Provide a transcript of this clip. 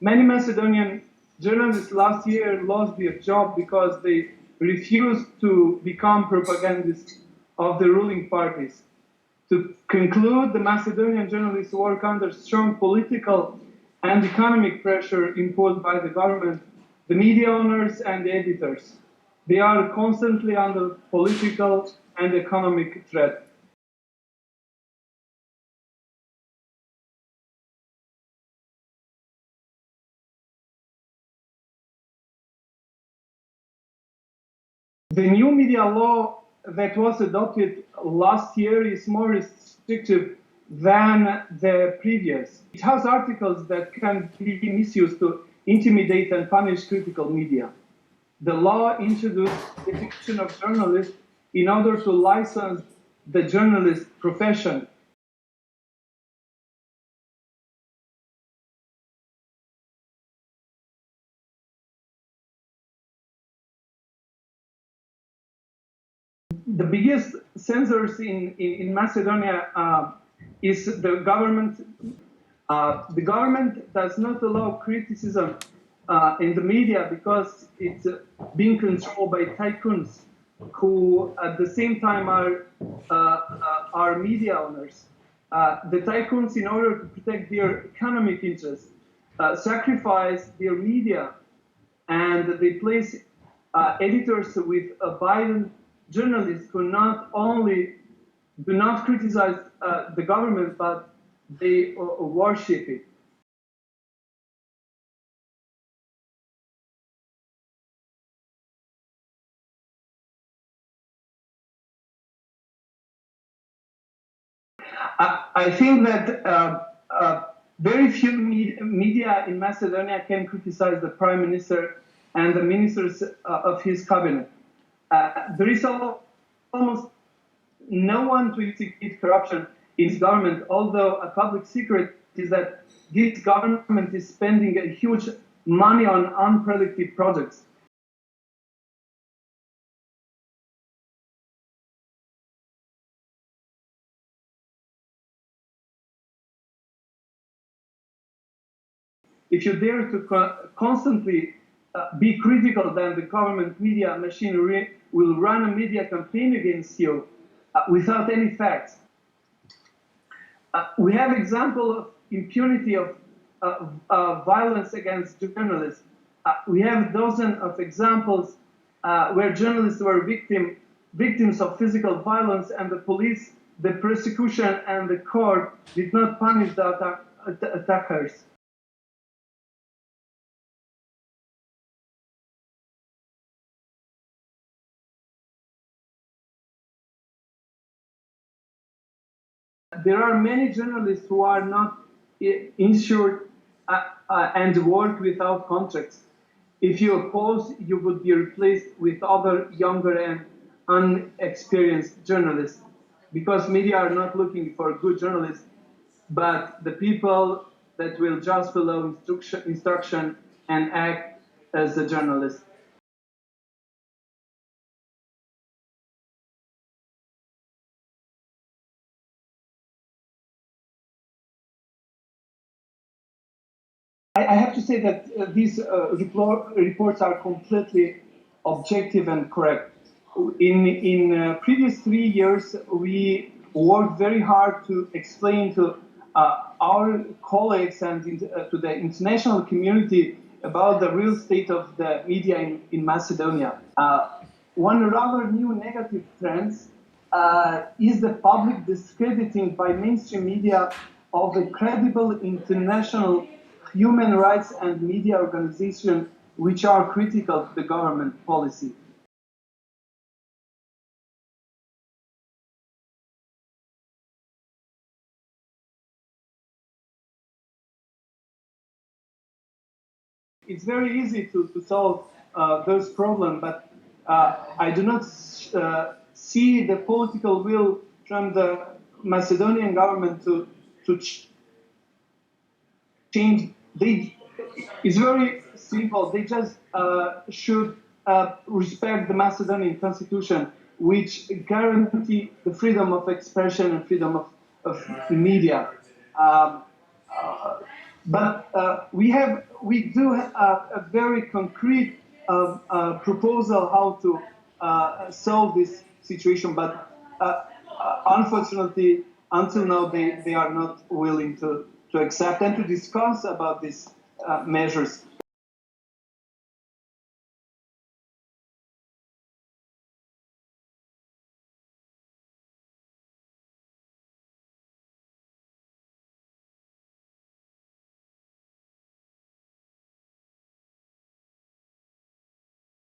Many Macedonian journalists last year lost their job because they refused to become propagandists of the ruling parties. To conclude, the Macedonian journalists work under strong political and economic pressure imposed by the government, the media owners, and the editors. They are constantly under political and economic threat. The new media law that was adopted last year is more restrictive than the previous. It has articles that can be misused to intimidate and punish critical media. The law introduced the definition of journalist in order to license the journalist profession. The biggest censors in Macedonia is the government. The government does not allow criticism in the media because it's being controlled by tycoons who at the same time are media owners. The tycoons, in order to protect their economic interests, sacrifice their media, and they place editors with Biden journalists who not only do not criticize the government, but they worship it. I think that very few media in Macedonia can criticize the prime minister and the ministers of his cabinet. There is almost no one to investigate corruption in his government, although a public secret is that this government is spending a huge money on unproductive projects. If you dare to constantly be critical, then the government media machinery will run a media campaign against you without any facts. We have example of impunity of violence against journalists. We have dozens of examples where journalists were victims of physical violence, and the police, the prosecution, and the court did not punish the attackers. There are many journalists who are not insured and work without contracts. If you oppose, you would be replaced with other younger and unexperienced journalists, because media are not looking for good journalists, but the people that will just follow instruction and act as a journalist. I have to say that these reports are completely objective and correct. In previous 3 years, we worked very hard to explain to our colleagues and to the international community about the real state of the media in Macedonia. One rather new negative trend is the public discrediting by mainstream media of a credible international human rights and media organizations which are critical to the government policy. It's very easy to solve those problems, but I do not see the political will from the Macedonian government to change. It's very simple. They just should respect the Macedonian constitution, which guarantee the freedom of expression and freedom of media. But we have we do have a very concrete proposal how to solve this situation, but unfortunately, until now, they are not willing to accept and to discuss about these measures.